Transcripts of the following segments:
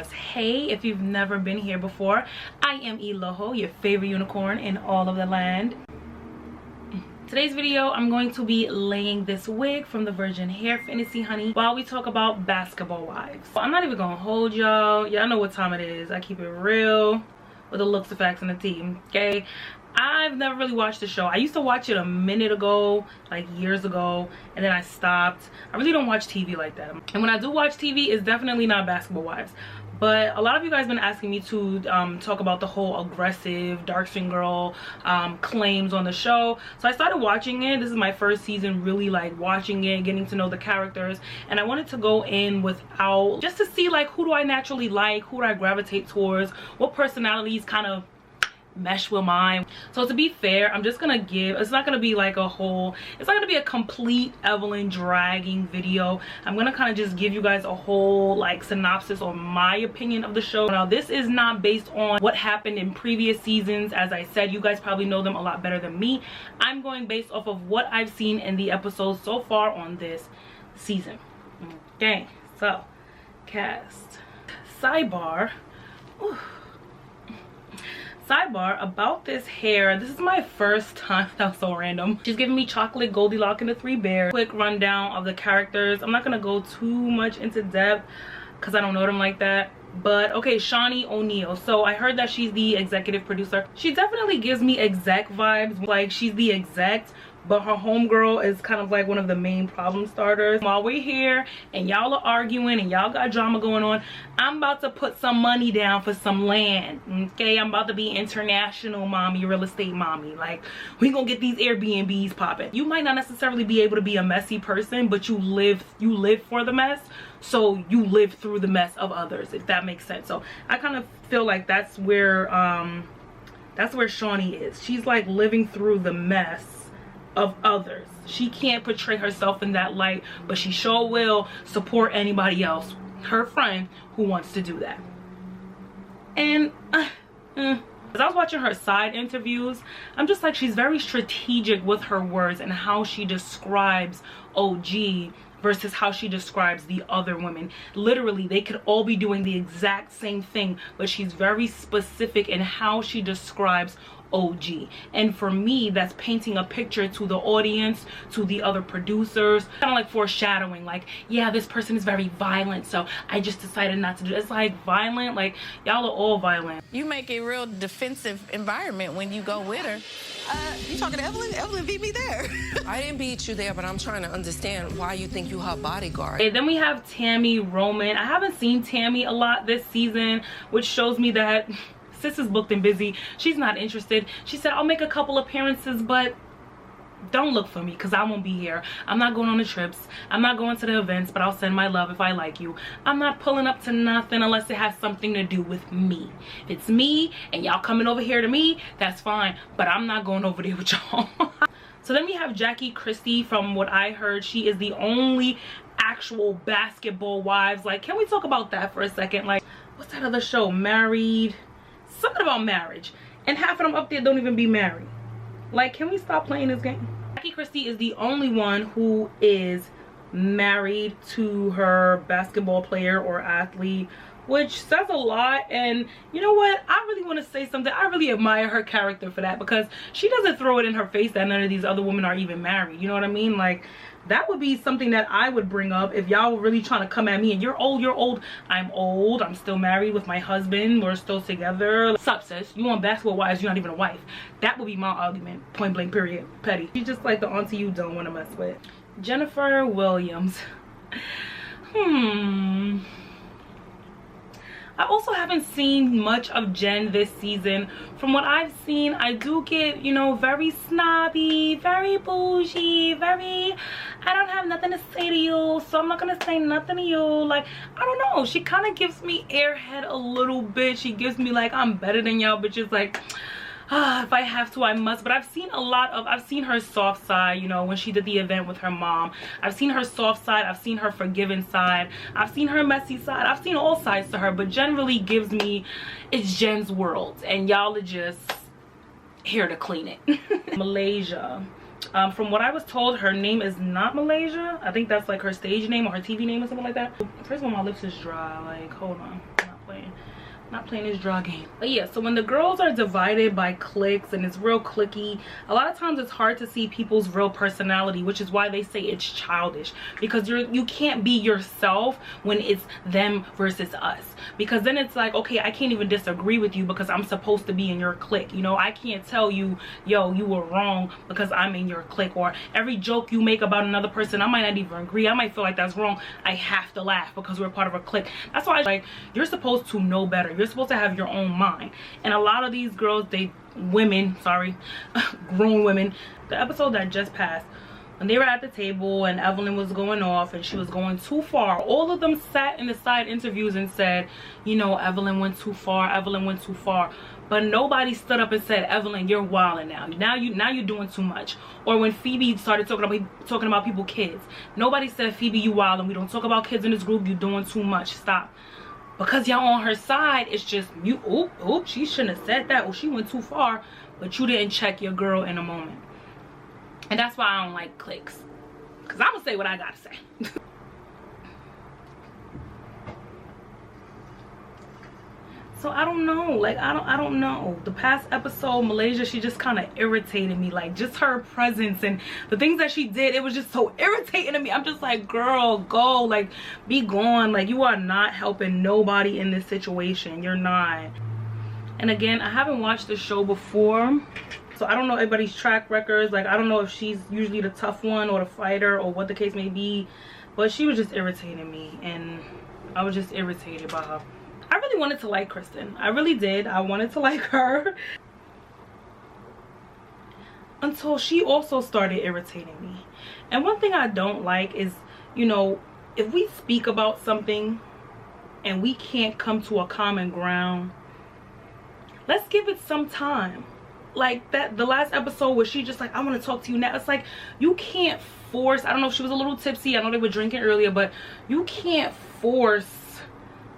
Wives. Hey, if you've never been here before, I am Eloho, your favorite unicorn in all of the land. Today's video, I'm going to be laying this wig from the Virgin Hair Fantasy Honey while we talk about Basketball Wives. I'm not even gonna hold y'all. Y'all know what time it is. I keep it real with the looks, the facts, and the tea, okay? I've never really watched the show. I used to watch it a minute ago, like years ago, and then I stopped. I really don't watch TV like that. And when I do watch TV, it's definitely not Basketball Wives. But a lot of you guys been asking me to talk about the whole aggressive dark skin girl claims on the show. So I started watching it. This is my first season really like watching it, getting to know the characters. And I wanted to go in without, just to see like who do I naturally like, who do I gravitate towards, what personalities kind of mesh with mine. So to be fair, I'm just gonna give, it's not gonna be like a whole, it's not gonna be a complete Evelyn dragging video. I'm gonna kind of just give you guys a whole like synopsis on my opinion of the show. Now this is not based on what happened in previous seasons. As I said, you guys probably know them a lot better than me. I'm going based off of what I've seen in the episodes so far on this season. Okay, so cast. Sidebar. Ooh. Sidebar about this hair. This is my first time. That was so random. She's giving me chocolate Goldilocks and the Three Bears. Quick rundown of the characters. I'm not gonna go too much into depth because I don't know them like that. But okay, Shaunie O'Neal. So I heard that she's the executive producer. She definitely gives me exec vibes. Like she's the exec, but her homegirl is kind of like one of the main problem starters. While we're here and y'all are arguing and y'all got drama going on, I'm about to put some money down for some land, okay? I'm about to be international mommy, real estate mommy. Like, we gonna get these Airbnbs popping. You might not necessarily be able to be a messy person, but you live for the mess. So you live through the mess of others, if that makes sense. So I kind of feel like that's where Shaunie is. She's like living through the mess of others. She can't portray herself in that light, but she sure will support anybody else, her friend, who wants to do that. And as I was watching her side interviews, I'm just like, she's very strategic with her words and how she describes OG versus how she describes the other women. Literally, they could all be doing the exact same thing, but she's very specific in how she describes OG. And for me, that's painting a picture to the audience, to the other producers, kind of like foreshadowing, like, yeah, this person is very violent, so I just decided not to do it. It's like violent, like y'all are all violent. You make a real defensive environment when you go with her. You talking to Evelyn? Evelyn beat me there. I didn't beat you there, but I'm trying to understand why you think you her bodyguard. And then we have Tammy Roman. I haven't seen Tammy a lot this season, which shows me that sis is booked and busy. She's not interested. She said, I'll make a couple appearances, but don't look for me because I won't be here. I'm not going on the trips. I'm not going to the events, but I'll send my love if I like you. I'm not pulling up to nothing unless it has something to do with me. If it's me and y'all coming over here to me, that's fine, but I'm not going over there with y'all. So then we have Jackie Christie. From what I heard, she is the only actual Basketball Wives. Like, can we talk about that for a second? Like, what's that other show? Married? Something about marriage, and half of them up there don't even be married. Like, can we stop playing this game? Jackie Christie is the only one who is married to her basketball player or athlete, which says a lot. And you know what, I really want to say something. I really admire her character for that, because she doesn't throw it in her face that none of these other women are even married. You know what I mean? Like, that would be something that I would bring up if y'all were really trying to come at me and you're old. I'm old. I'm still married with my husband. We're still together. Sup, sis? You on Basketball Wives, you're not even a wife. That would be my argument. Point blank, period. Petty. She's just like the auntie you don't want to mess with. Jennifer Williams. I also haven't seen much of Jen this season. From what I've seen, I do get, you know, very snobby, very bougie, very, I don't have nothing to say to you, so I'm not gonna say nothing to you. Like, I don't know, she kind of gives me airhead a little bit. She gives me like, I'm better than y'all bitches. Like, if I have to, I must. But I've seen her soft side, you know, when she did the event with her mom. I've seen her soft side. I've seen her forgiving side. I've seen her messy side. I've seen all sides to her, but Jen really gives me, it's Jen's world, and y'all are just here to clean it. Malaysia. From what I was told, her name is not Malaysia. I think that's like her stage name or her TV name or something like that. First of all, my lips is dry. Like, hold on. not playing this draw game. But yeah, so when the girls are divided by cliques and it's real cliquey, a lot of times it's hard to see people's real personality, which is why they say it's childish, because you can't be yourself when it's them versus us, because then it's like, okay, I can't even disagree with you because I'm supposed to be in your clique. You know, I can't tell you, yo, you were wrong because I'm in your clique, or every joke you make about another person, I might not even agree. I might feel like that's wrong. I have to laugh because we're part of a clique. That's why, like, you're supposed to know better. You're supposed to have your own mind. And a lot of these girls, grown women, the episode that just passed, when they were at the table and Evelyn was going off and she was going too far, all of them sat in the side interviews and said, you know, Evelyn went too far, Evelyn went too far. But nobody stood up and said, Evelyn, you're wilding now you're doing too much. Or when Phoebe started talking about people's kids, nobody said, Phoebe, you wilding, we don't talk about kids in this group, you're doing too much, stop. Because y'all on her side, it's just you, oop, she shouldn't have said that, or she went too far, but you didn't check your girl in a moment. And that's why I don't like cliques, because I'm gonna say what I gotta say. So I don't know, like, I don't know. The past episode, Malaysia, she just kind of irritated me. Like, just her presence and the things that she did, it was just so irritating to me. I'm just like, girl, go, like, be gone. Like, you are not helping nobody in this situation. You're not. And again, I haven't watched the show before, so I don't know everybody's track records. Like, I don't know if she's usually the tough one or the fighter or what the case may be, but she was just irritating me, and I was just irritated by her. I really wanted to like Kristen. I really did. I wanted to like her. Until she also started irritating me. And one thing I don't like is, you know, if we speak about something and we can't come to a common ground, let's give it some time. Like that, the last episode where she just like, I want to talk to you now. It's like, you can't force, I don't know if she was a little tipsy. I know they were drinking earlier, but you can't force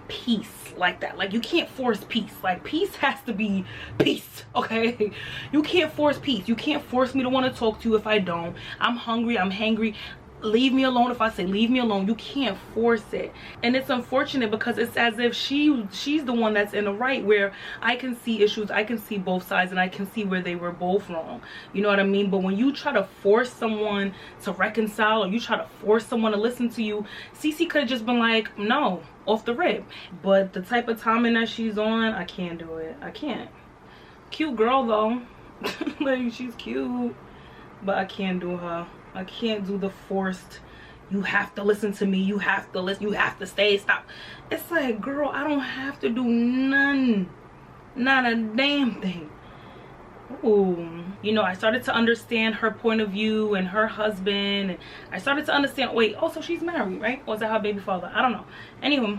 peace like that. Like, you can't force peace. Like, peace has to be peace, okay? You can't force peace. You can't force me to want to talk to you if I don't. I'm hungry, I'm hangry. Leave me alone if I say leave me alone. You can't force it. And it's unfortunate because it's as if she's the one that's in the right, where I can see issues, I can see both sides, and I can see where they were both wrong. You know what I mean? But when you try to force someone to reconcile, or you try to force someone to listen to you, Cece could have just been like, no, off the rip. But the type of timing that she's on, I can't do it. I can't. Cute girl though. Like, she's cute, but I can't do her. I can't do the forced, you have to listen to me, you have to listen, you have to stay, stop. It's like, girl, I don't have to do none, not a damn thing. Ooh, you know, I started to understand her point of view and her husband, and I started to understand, wait, oh, so she's married, right? Or is that her baby father? I don't know. Anyway,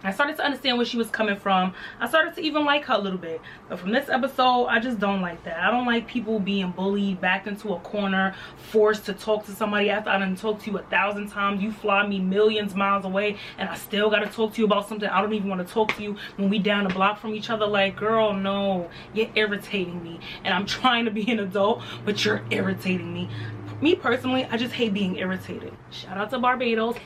I started to understand where she was coming from. I started to even like her a little bit. But from this episode, I just don't like that. I don't like people being bullied, backed into a corner, forced to talk to somebody after I done talked to you 1,000 times. You fly me millions miles away, and I still got to talk to you about something I don't even want to talk to you when we down the block from each other. Like, girl, no. You're irritating me. And I'm trying to be an adult, but you're irritating me. Me personally, I just hate being irritated. Shout out to Barbados.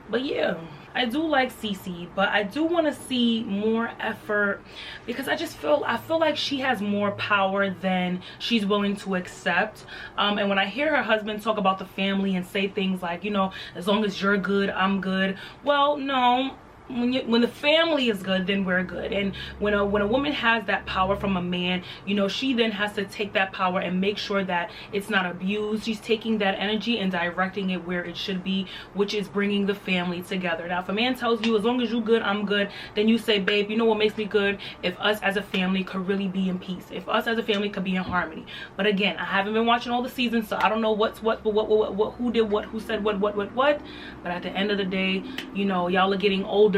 But yeah, I do like Cece, but I do want to see more effort, because I feel like she has more power than she's willing to accept. And when I hear her husband talk about the family and say things like, you know, as long as you're good, I'm good. Well, no. When the family is good, then we're good. And when a woman has that power from a man, you know, she then has to take that power and make sure that it's not abused. She's taking that energy and directing it where it should be, which is bringing the family together. Now, if a man tells you, as long as you're good, I'm good, then you say, babe, you know what makes me good? If us as a family could really be in peace, if us as a family could be in harmony. But again, I haven't been watching all the seasons, so I don't know what's what, who did what, who said what. But at the end of the day, you know, y'all are getting older.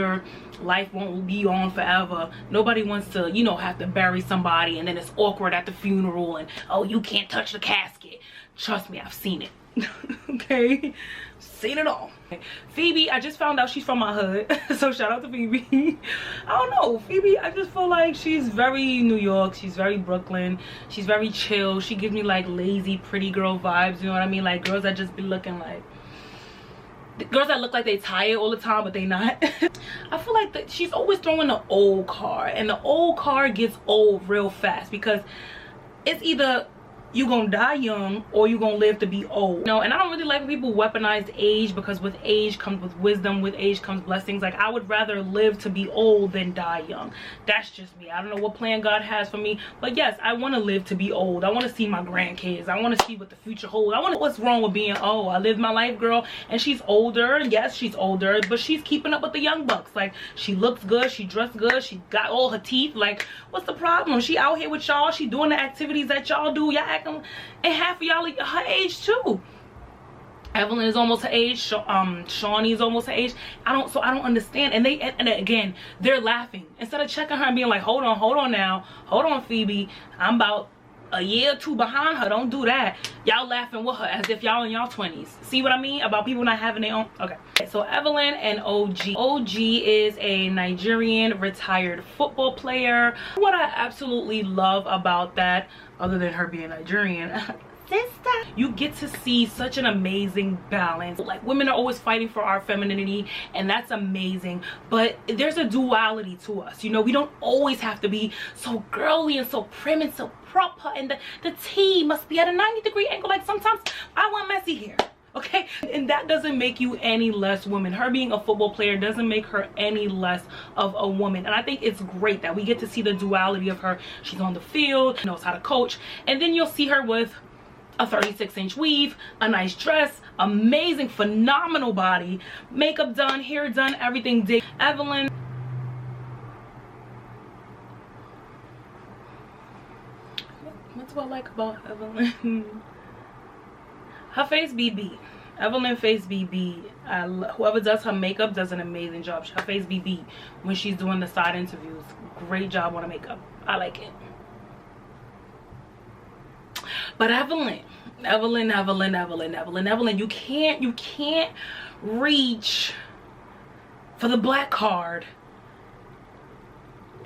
Life won't be on forever. Nobody wants to, you know, have to bury somebody and then it's awkward at the funeral and, oh, you can't touch the casket. Trust me, I've seen it. Okay, seen it all. Phoebe, I just found out she's from my hood, so shout out to Phoebe. I don't know, Phoebe, I just feel like she's very New York, she's very Brooklyn, she's very chill. She gives me like lazy pretty girl vibes, you know what I mean? Like girls that just be looking like, the girls that look like they tired all the time but they not. I feel like that she's always throwing the old card, and the old card gets old real fast because it's either you gonna die young or you gonna live to be old. No, and I don't really like when people weaponize age, because with age comes with wisdom, with age comes blessings. Like, I would rather live to be old than die young. That's just me. I don't know what plan God has for me, but yes, I want to live to be old. I want to see my grandkids. I want to see what the future holds. I want to, what's wrong with being old? I lived my life, girl, and she's older. Yes, she's older, but she's keeping up with the young bucks. Like, she looks good, she dressed good, she got all her teeth. Like, what's the problem? She out here with y'all, she doing the activities that y'all do. Y'all acting, and half of y'all are her age too. Evelyn is almost her age. Shaunie is almost her age. I don't understand. And they, and again, they're laughing instead of checking her and being like, hold on now, hold on, Phoebe, I'm about a year or two behind her. Don't do that. Y'all laughing with her as if y'all in y'all 20s. See what I mean about people not having their own? Okay, so Evelyn and OG. OG is a Nigerian retired football player. What I absolutely love about that, other than her being Nigerian, sister, you get to see such an amazing balance. Like, women are always fighting for our femininity, and that's amazing, but there's a duality to us. You know, we don't always have to be so girly and so prim and so proper, and the tea must be at a 90-degree angle. Like, sometimes I want messy hair, okay? And that doesn't make you any less woman. Her being a football player doesn't make her any less of a woman, and I think it's great that we get to see the duality of her. She's on the field, knows how to coach, and then you'll see her with a 36-inch weave, a nice dress, amazing, phenomenal body, makeup done, hair done, everything did. Evelyn, what do I like about Evelyn? Her face BB. Evelyn face BB. Whoever does her makeup does an amazing job. Her face BB when she's doing the side interviews. Great job on the makeup. I like it. But Evelyn, you can't reach for the black card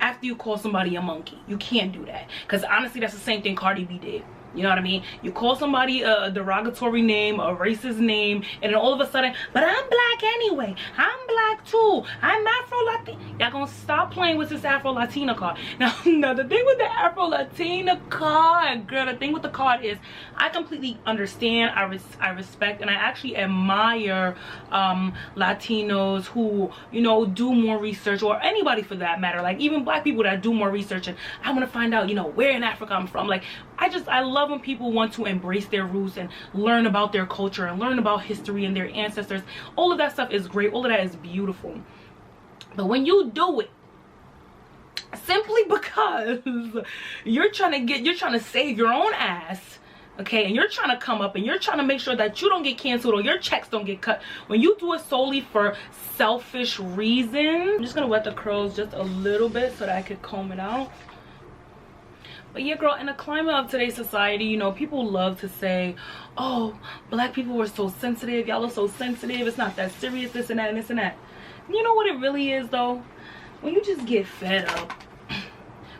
after you call somebody a monkey. You can't do that, because honestly, that's the same thing Cardi B did. You know what I mean? You call somebody a derogatory name, a racist name, and then all of a sudden, but I'm black anyway. I'm black too. I'm Afro-Latina. Y'all gonna stop playing with this Afro-Latina card. Now, the thing with the Afro-Latina card, girl, the thing with the card is, I completely understand, I respect, and I actually admire Latinos who, you know, do more research, or anybody for that matter. Like, even black people that do more research, and I want to find out, you know, where in Africa I'm from. Like, I love when people want to embrace their roots and learn about their culture and learn about history and their ancestors. All of that stuff is great. All of that is beautiful. But when you do it simply because you're trying to save your own ass, okay, and you're trying to come up and you're trying to make sure that you don't get canceled or your checks don't get cut, when you do it solely for selfish reasons. I'm just gonna wet the curls just a little bit so that I could comb it out. But yeah, girl, in the climate of today's society, you know, people love to say, oh, black people are so sensitive, y'all are so sensitive, it's not that serious, this and that and this and that. You know what it really is, though? When you just get fed up,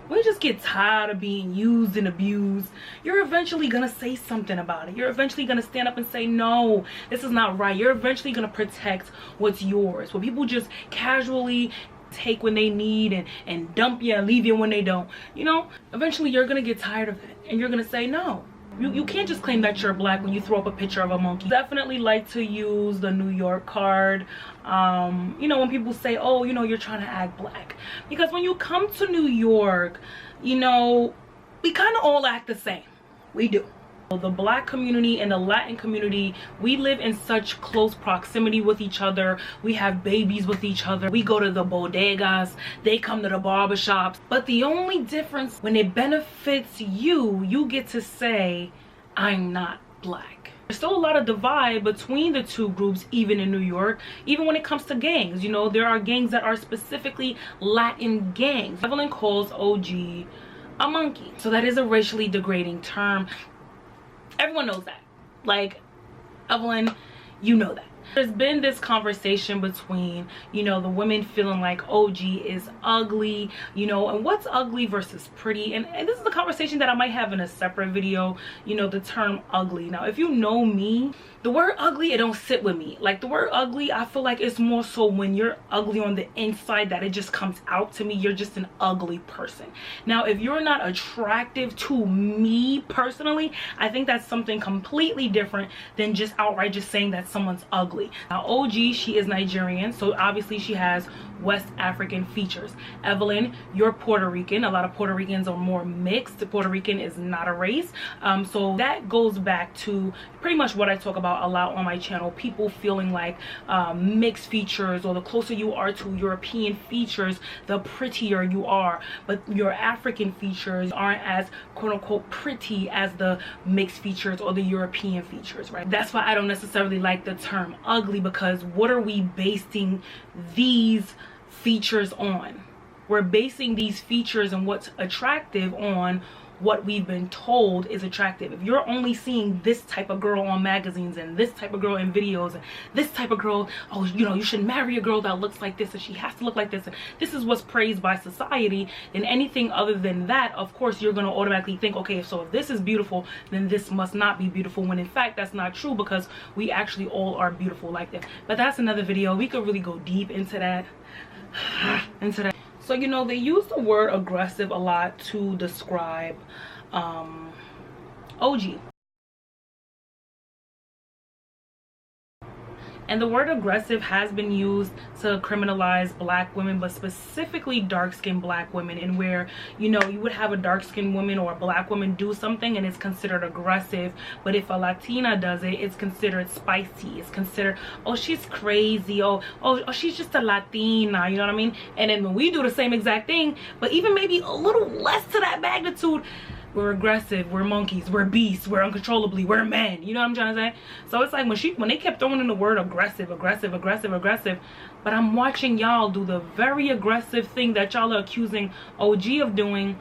when you just get tired of being used and abused, you're eventually gonna say something about it. You're eventually gonna stand up and say, no, this is not right. You're eventually gonna protect what's yours. When people just casually take when they need and dump you and leave you when they don't, you know, eventually you're gonna get tired of it and you're gonna say no. You can't just claim that you're black when you throw up a picture of a monkey. Definitely like to use the New York card, you know, when people say, oh, you know, you're trying to act black, because when you come to New York, you know, we kind of all act the same. We do. The black community and the Latin community, we live in such close proximity with each other. We have babies with each other. We go to the bodegas, they come to the barbershops. But the only difference, when it benefits you, you get to say, I'm not black. There's still a lot of divide between the two groups, even in New York, even when it comes to gangs. You know, there are gangs that are specifically Latin gangs. Evelyn calls OG a monkey. So that is a racially degrading term. Everyone knows that. Like, Evelyn, you know that. There's been this conversation between, you know, the women feeling like OG is ugly, you know, and what's ugly versus pretty. And this is a conversation that I might have in a separate video, you know, the term ugly. Now, if you know me, the word ugly, it don't sit with me. Like the word ugly, I feel like it's more so when you're ugly on the inside that it just comes out to me. You're just an ugly person. Now if you're not attractive to me personally, I think that's something completely different than just outright just saying that someone's ugly. Now OG, she is Nigerian, so obviously she has West African features. Evelyn, you're Puerto Rican. A lot of Puerto Ricans are more mixed. Puerto Rican is not a race, so that goes back to pretty much what I talk about a lot on my channel, people feeling like mixed features, or the closer you are to European features, the prettier you are, but your African features aren't as quote-unquote pretty as the mixed features or the European features, right? That's why I don't necessarily like the term ugly, because what are we basing these features on? We're basing these features and what's attractive on what we've been told is attractive. If you're only seeing this type of girl on magazines and this type of girl in videos and this type of girl, oh, you know, you should marry a girl that looks like this and she has to look like this, and this is what's praised by society, and anything other than that, of course you're going to automatically think, okay, so if this is beautiful, then this must not be beautiful, when in fact that's not true, because we actually all are beautiful like this. But that's another video. We could really go deep into that. So, you know, they use the word aggressive a lot to describe OG. And the word aggressive has been used to criminalize black women, but specifically dark-skinned black women, and where, you know, you would have a dark-skinned woman or a black woman do something and it's considered aggressive, but if a Latina does it, it's considered spicy. It's considered, oh, she's crazy, oh, she's just a Latina, you know what I mean? And then when we do the same exact thing, but even maybe a little less to that magnitude, we're aggressive, we're monkeys, we're beasts, we're uncontrollably, we're men. You know what I'm trying to say? So it's like when they kept throwing in the word aggressive, but I'm watching y'all do the very aggressive thing that y'all are accusing OG of doing.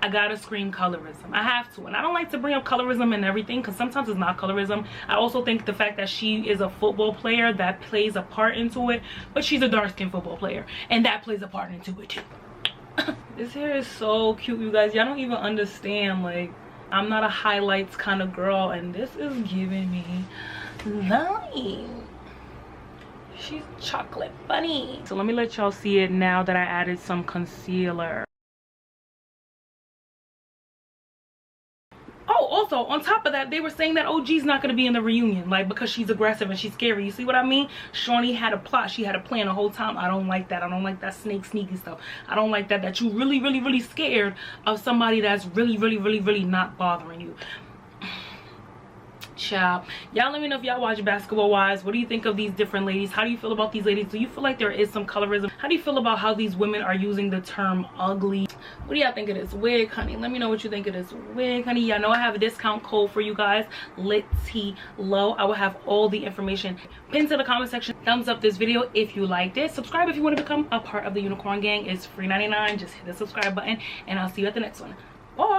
I gotta scream colorism. I have to. And I don't like to bring up colorism and everything, because sometimes it's not colorism. I also think the fact that she is a football player, that plays a part into it, but she's a dark-skinned football player, and that plays a part into it too. This hair is so cute, you guys. Y'all don't even understand. Like, I'm not a highlights kind of girl, and this is giving me life. She's chocolate bunny. So let me let y'all see it now that I added some concealer. Oh, also on top of that, they were saying that OG's not going to be in the reunion, like, because she's aggressive and she's scary. You see what I mean? Shaunie had a plot, she had a plan the whole time. I don't like that. I don't like that sneaky stuff. I don't like that you really scared of somebody that's really not bothering you. Child, y'all let me know if y'all watch Basketball Wives. What do you think of these different ladies? How do you feel about these ladies? Do you feel like there is some colorism? How do you feel about how these women are using the term ugly? What do y'all think of this wig, honey? Let me know what you think of this wig, honey. Y'all know I have a discount code for you guys, LitTLow. I will have all the information pinned to the comment section. Thumbs up this video if you liked it. Subscribe if you want to become a part of the Unicorn Gang. It's free 99. Just hit the subscribe button, and I'll see you at the next one. Bye.